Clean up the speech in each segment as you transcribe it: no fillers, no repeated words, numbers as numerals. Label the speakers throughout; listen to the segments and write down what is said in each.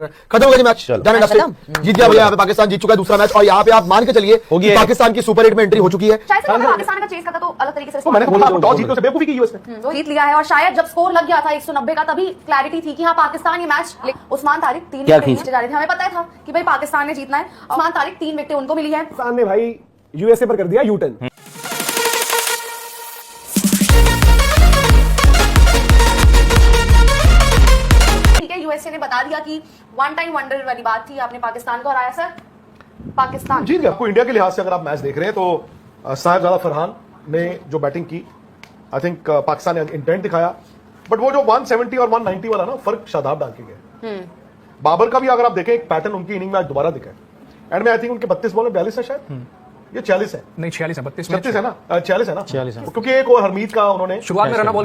Speaker 1: खत्म हो गया जी मैच, डन एंड डस्टेड, जीत गया भैया। यहाँ पे पाकिस्तान जीत चुका है दूसरा मैच, और यहाँ पे आप मान के चलिए कि पाकिस्तान की सुपर 8 में एंट्री हो चुकी है।
Speaker 2: शायद से पाकिस्तान का चेस करता तो अलग तरीके से
Speaker 1: मैंने बोला टॉस जीतने से बेवकूफी की यूएस ने,
Speaker 2: वो जीत लिया है। और शायद जब स्कोर लग गया था 190 का, तभी क्लैरिटी थी कि हाँ पाकिस्तान ये मैच। उस्मान तारिक 3 विकेट नीचे जा रहे थे, हमें पता था कि भाई पाकिस्तान ने जीतना है। उस्मान तारिक 3 विकेट उनको मिली है।
Speaker 3: पाकिस्तान ने भाई यूएसए पर कर दिया यू टर्न।
Speaker 2: यूएसए ने बता दिया कि वन टाइम वंडर वाली बात थी, आपने पाकिस्तान को हराया सर। पाकिस्तान
Speaker 1: जीत गया। आपको इंडिया के लिहाज से अगर आप मैच देख रहे हैं तो साहिबजादा फरहान ने जो बैटिंग की, आई थिंक पाकिस्तान ने इंटेंट दिखाया, बट वो जो 170 और 190 वाला ना फर्क शादाब डाल के गए। बाबर का भी अगर आप देखें एक पैटर्न उनकी इनिंग में आज दोबारा दिखा है। एंड में आई थिंक उनके 32 बॉल में 42 है शायद, ये 40 है,
Speaker 4: नहीं 46 है, 32
Speaker 1: 36 है ना, 46 है ना, 46 है, क्योंकि एक और हरमीत का उन्होंने
Speaker 4: शुरुआत में रन बॉल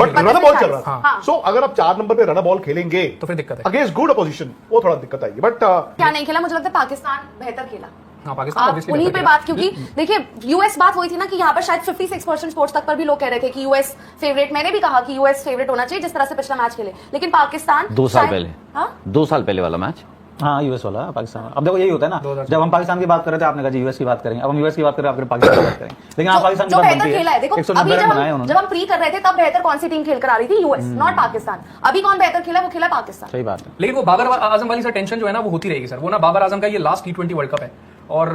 Speaker 1: चल रहा था। सो अगर आप 4 नंबर पे रन बॉल खेलेंगे
Speaker 4: तो फिर दिक्कत है,
Speaker 1: अगेंस्ट गुड अपोजिशन वो थोड़ा दिक्कत आएगी। बट
Speaker 2: क्या नहीं खेला, मुझे लगता है पाकिस्तान बेहतर खेला।
Speaker 4: हाँ, पाकिस्तान
Speaker 2: उन्हीं पे बात, क्योंकि देखिए यूएस बात हुई थी ना कि यहाँ पर शायद 56% स्पोर्ट्स तक पर भी लोग कह रहे थे कि यूएस फेवरेट। मैंने भी कहा कि यूएस फेवरेट होना चाहिए जिस तरह से पिछला मैच खेले, लेकिन पाकिस्तान
Speaker 5: 2 साल पहले,
Speaker 2: हाँ
Speaker 5: 2 साल पहले वाला मैच,
Speaker 6: हाँ यूएस वाला पाकिस्तान। अब देखो यही होता है ना, जब हम पाकिस्तान की बात कर रहे थे आपने कहा जी यूएस की बात करेंगे, अब हम यूएस की बात करें, आपके पाकिस्तान की बात करेंगे, लेकिन आप पाकिस्तान की
Speaker 2: जो
Speaker 6: बात
Speaker 2: बेहतर खेला है। देखो अभी जब हम प्री कर रहे थे तब बेहतर कौन सी टीम खेल कर आ रही थी, यूएस नॉट पाकिस्तान। अभी कौन बेहतर खेला, वो खेला पाकिस्तान।
Speaker 6: सही बात है,
Speaker 4: लेकिन वो बाबर आजम वाली सर टेंशन जो है ना वो होती रहेगी सर। वो ना बाबर आजम का ये लास्ट T20 वर्ल्ड कप है, और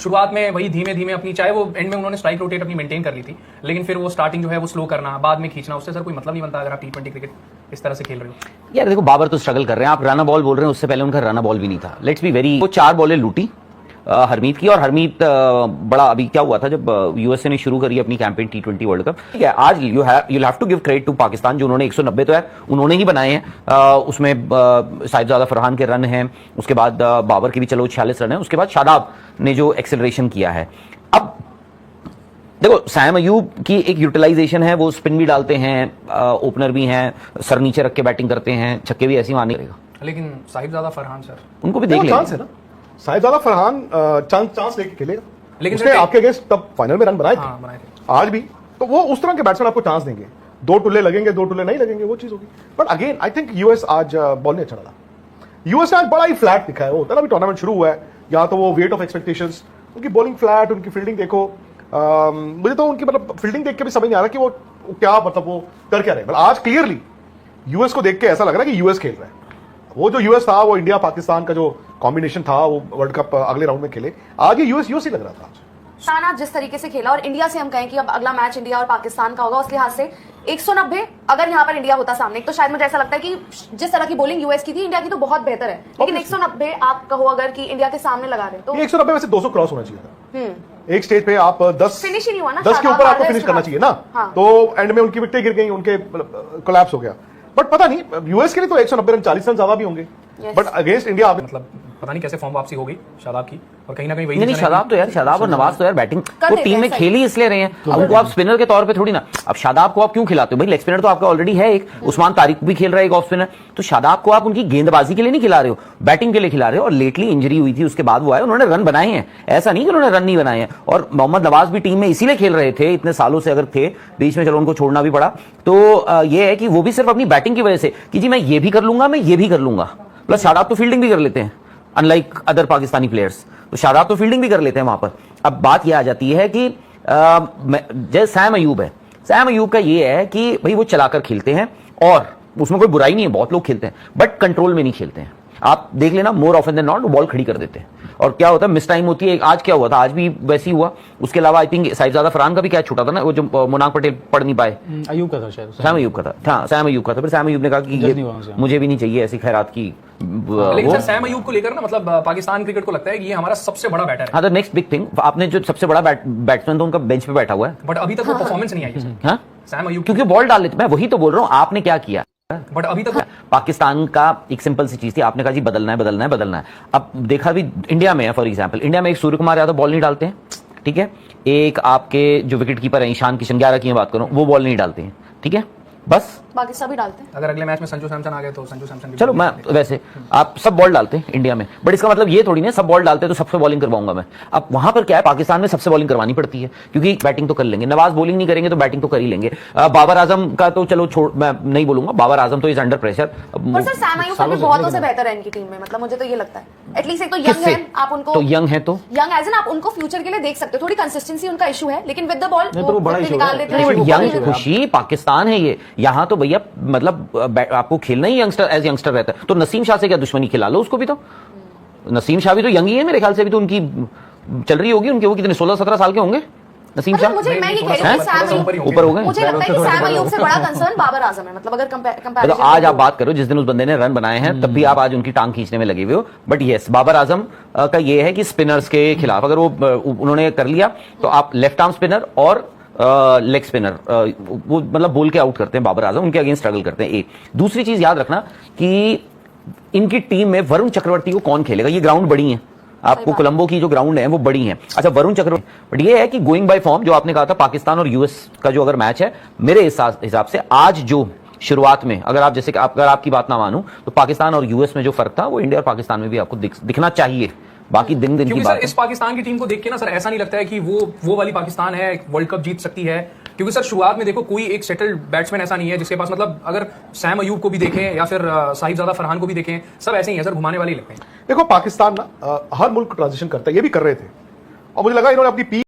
Speaker 4: शुरुआत में वही धीमे धीमे अपनी, चाहे वो एंड में उन्होंने स्ट्राइक रोटेट अपनी मेंटेन कर ली थी, लेकिन फिर वो स्टार्टिंग जो है वो स्लो करना, बाद में खींचना, उससे सर कोई मतलब नहीं बनता अगर आप T20 क्रिकेट इस तरह से खेल रहे हो।
Speaker 5: यार देखो बाबर तो स्ट्रगल कर रहे हैं, आप रन बॉल बोल रहे हैं, उससे पहले उनका रन बॉल भी नहीं था। लेट्स बी वेरी, वो 4 बॉलें लूटी हरमीत की, और हरमीत बड़ा अभी क्या हुआ था जब यूएसए ने शुरू करी अपनी कैंपेन T20 वर्ल्ड कप। ठीक है, आज you have to give credit to Pakistan, जो उन्होंने 190 तो है उन्होंने ही बनाए हैं। उसमें साहिबजादा फरहान के रन हैं, उसके बाद बाबर के भी चलो 46 रन है, उसके बाद शादाब ने जो एक्सेलरेशन किया है। अब देखो सैम अयूब की एक यूटिलाइजेशन है, वो स्पिन भी डालते हैं, ओपनर भी हैं, सर नीचे रख के बैटिंग करते हैं, छक्के भी ऐसे ही मारने करेगा।
Speaker 4: लेकिन साहिबजादा फरहान सर
Speaker 5: उनको भी देख लेंगे,
Speaker 1: चांस है ना, साहिबजादा फरहान चांस लेके खेलेगा,
Speaker 4: लेकिन
Speaker 1: उसने आपके अगेंस्ट तब फाइनल में रन बनाए थे,
Speaker 4: हाँ, बनाए थे
Speaker 1: आज भी, तो वो उस तरह के बैट्समैन आपको चांस देंगे। 2 टुल्ले लगेंगे, 2 टुल्ले नहीं लगेंगे, वो चीज होगी। But again I think US आज बॉल नहीं अच्छा डाला। यूएस ने आज बड़ा ही फ्लैट दिखा है। वो होता है ना, अभी टूर्नामेंट शुरू हुआ है, या तो वो वेट ऑफ एक्सपेक्टेशंस, उनकी बॉलिंग फ्लैट, उनकी फील्डिंग देखो। मुझे तो उनकी मतलब फील्डिंग देख के भी समझ नहीं आ रहा कि वो क्या, मतलब वो कर क्या रहे। मतलब आज क्लियरली यूएस को देख के ऐसा लग रहा है कि यूएस खेल रहा है। वो जो यूएस था, वो इंडिया पाकिस्तान का जो कॉम्बिनेशन था, वो वर्ल्ड कप अगले राउंड में खेले, आज ये यूएस ही लग रहा था आज।
Speaker 2: शाना जिस तरीके से खेला, और इंडिया से हम कहें कि अब अगला मैच इंडिया और पाकिस्तान का होगा, उस लिहाज से 190 अगर यहाँ पर इंडिया होता सामने, तो शायद मुझे ऐसा लगता है कि जिस तरह की बॉलिंग यूएस की थी, इंडिया की तो बहुत बेहतर है, लेकिन 190 आप कहो अगर कि इंडिया के सामने लगा रहे तो
Speaker 1: 190 में से 200 क्रॉस होना चाहिए था। एक स्टेज पे आप 10
Speaker 2: फिनिश ही नहीं हुआ ना,
Speaker 1: 10 के ऊपर आपको फिनिश करना चाहिए ना।
Speaker 2: हाँ।
Speaker 1: तो एंड में उनकी विकेटें गिर गई, उनके कोलैप्स हो गया। बट पता नहीं, यूएस के लिए तो 190 रन 40 रन ज्यादा भी होंगे, बट अगेंस्ट इंडिया
Speaker 4: मतलब पता नहीं कैसे फॉर्म वापसी हो गई शादाब की, और कहीं ना कहीं वही
Speaker 5: नहीं शादाब तो यार, शादाब और नवाज तो यार बैटिंग वो टीम में खेल ही इसलिए रहे हैं। अब उनको आप स्पिनर के तौर पे थोड़ी ना, अब शादाब को आप क्यों खिलाते हो भाई, लेग स्पिनर तो आपका ऑलरेडी है एक, उस्मान तारिक भी खेल रहा है एक ऑफ स्पिनर, तो शादाब को आप उनकी गेंदबाजी के लिए नहीं खिला रहे हो, बैटिंग के लिए खिला रहे हो। और लेटली इंजरी हुई थी, उसके बाद वो आए, उन्होंने रन बनाए हैं, ऐसा नहीं कि उन्होंने रन नहीं बनाए हैं। और मोहम्मद नवाज भी टीम में इसीलिए खेल रहे थे इतने सालों से, अगर थे बीच में चलो उनको छोड़ना भी पड़ा, तो ये है कि वो भी सिर्फ अपनी बैटिंग की वजह से कि जी मैं ये भी कर लूंगा, मैं ये भी कर लूंगा। प्लस शादाब तो फील्डिंग भी कर लेते हैं, अनलाइक अदर पाकिस्तानी प्लेयर्स, तो शादाब तो फील्डिंग भी कर लेते हैं वहां पर। अब बात यह आ जाती है कि जैसे सैम अयूब है, सैम अयूब का ये है कि भाई वो चलाकर खेलते हैं, और उसमें कोई बुराई नहीं है, बहुत लोग खेलते हैं, बट कंट्रोल में नहीं खेलते हैं। आप देख लेना, more often than not ball खड़ी कर देते हैं, और क्या होता है मिस टाइम होती है। आज क्या हुआ था, आज भी वैसे ही हुआ। उसके अलावा आई थिंक साहिबजादा फरहान का भी क्या छूटा था ना, वो जो मोनाक पटेल पढ़ नहीं पाए,
Speaker 6: अयूब का था शायद,
Speaker 5: सैम अयूब का था, हाँ सैम अयूब का था। फिर सैम अयूब ने कहा कि ये मुझे भी नहीं चाहिए ऐसी खैरात की।
Speaker 4: लेकिन सर सैम अयूब को लेकर ना, मतलब पाकिस्तान क्रिकेट को लगता है कि ये हमारा सबसे बड़ा बैटर है।
Speaker 5: हाँ, तो नेक्स्ट बिग थिंग, आपने जो सबसे बड़ा बैट्समैन तो उनका बेंच पे बैठा हुआ है,
Speaker 4: बट अभी तक वो परफॉर्मेंस नहीं आई है
Speaker 5: हाँ
Speaker 4: सैम अयूब,
Speaker 5: क्योंकि बॉल डाल लेते। मैं वही तो बोल रहा हूँ, आपने क्या किया,
Speaker 4: बट अभी तक
Speaker 5: पाकिस्तान का एक सिंपल सी चीज थी, आपने कहा जी बदलना है बदलना है बदलना है। अब देखा भी इंडिया में है, फॉर एग्जांपल इंडिया में एक सूर्य कुमार यादव बॉल नहीं डालते हैं, ठीक है, एक आपके जो विकेट कीपर है ईशान किशन 11 की बात करूं, वो बॉल नहीं डालते हैं, ठीक है, बस।
Speaker 2: बाकी सभी डालते हैं।
Speaker 4: अगर अगले मैच में संजू सैमसन आ गए तो संजू सैमसन
Speaker 5: चलो मैं वैसे आप सब बॉल डालते हैं इंडिया में, बट इसका मतलब ये थोड़ी ना सब बॉल डालते हैं तो सबसे बॉलिंग करवाऊंगा मैं। अब वहां पर क्या है, पाकिस्तान में सबसे बॉलिंग करवानी पड़ती है क्योंकि बैटिंग तो कर लेंगे, नवाज बॉलिंग नहीं करेंगे तो बैटिंग तो कर ही लेंगे। बाबर आजम का तो चलो छोड़, मैं नहीं बोलूंगा, बाबर आजम तो इज अंडर प्रेशर।
Speaker 2: पर सर सैम अयूब भी बहुतों से बेहतर है इनकी टीम में, मतलब मुझे तो ये लगता है। एटलीस्ट एक तो यंग
Speaker 5: किससे?
Speaker 2: है, आप उनको
Speaker 5: तो यंग है तो
Speaker 2: यंग एज एन आप उनको फ्यूचर के लिए देख सकते हो। थोड़ी कंसिस्टेंसी उनका इशू है, लेकिन विद द बॉल
Speaker 6: नहीं, पर वो बड़ा issue
Speaker 2: निकाल
Speaker 6: है।
Speaker 2: देते
Speaker 5: नहीं,
Speaker 2: हैं।
Speaker 5: बट यंग खुशी पाकिस्तान है ये, यहाँ तो भैया मतलब आपको खेलना ही यंगस्टर एज यंगस्टर रहता है, तो नसीम शाह से क्या दुश्मनी, खिला लो उसको भी। तो नसीम शाह भी तो यंग ही है मेरे ख्याल से, अभी तो उनकी चल रही होगी, उनके वो कितने 16-17 साल के होंगे नसीम शाह।
Speaker 2: मुझे मैं ये कह रही
Speaker 5: हैं?
Speaker 2: हूँ कि सैम
Speaker 5: ऊपर हो गए।
Speaker 2: मुझे लगता है कि सैम अयूब से बड़ा कंसर्न बाबर आजम है, मतलब अगर
Speaker 5: तो
Speaker 2: कंपैरिजन
Speaker 5: आज आप बात करो, जिस दिन उस बंदे ने रन बनाए हैं तब भी आप आज उनकी टांग खींचने में लगे हुए हो। बट यस, बाबर आजम का ये है कि स्पिनर्स के खिलाफ अगर वो उन्होंने कर लिया तो आप लेफ्ट आर्म स्पिनर और लेग स्पिनर वो मतलब बोल के आउट करते हैं बाबर आजम, उनके अगेंस्ट स्ट्रगल करते हैं। एक दूसरी चीज याद रखना कि इनकी टीम में वरुण चक्रवर्ती को कौन खेलेगा, ये ग्राउंड बड़ी है, आपको कोलंबो की जो ग्राउंड है वो बड़ी है। अच्छा वरुण चक्रवर्ती, बट ये है कि गोइंग बाय फॉर्म जो आपने कहा था पाकिस्तान और यूएस का जो अगर मैच है, मेरे हिसाब से आज जो शुरुआत में अगर आप जैसे कि अगर आपकी बात ना मानूं तो पाकिस्तान और यूएस में जो फर्क था वो इंडिया और पाकिस्तान में भी आपको दिखना चाहिए। बाकी दिन की
Speaker 4: क्योंकि
Speaker 5: बात
Speaker 4: सर
Speaker 5: है।
Speaker 4: इस पाकिस्तान की टीम को देख के ना सर ऐसा नहीं लगता है कि वो वाली पाकिस्तान है, वर्ल्ड कप जीत सकती है। क्योंकि सर शुरुआत में देखो कोई एक सेटल्ड बैट्समैन ऐसा नहीं है जिसके पास, मतलब अगर सैम अयूब को भी देखें या फिर साहिबजादा फरहान को भी देखें, सब ऐसे ही है सर, घुमाने वाले ही लगते हैं।
Speaker 1: देखो पाकिस्तान ना हर मुल्क ट्रांजिशन करता है, ये भी कर रहे थे, और मुझे लगा इन्होंने अपनी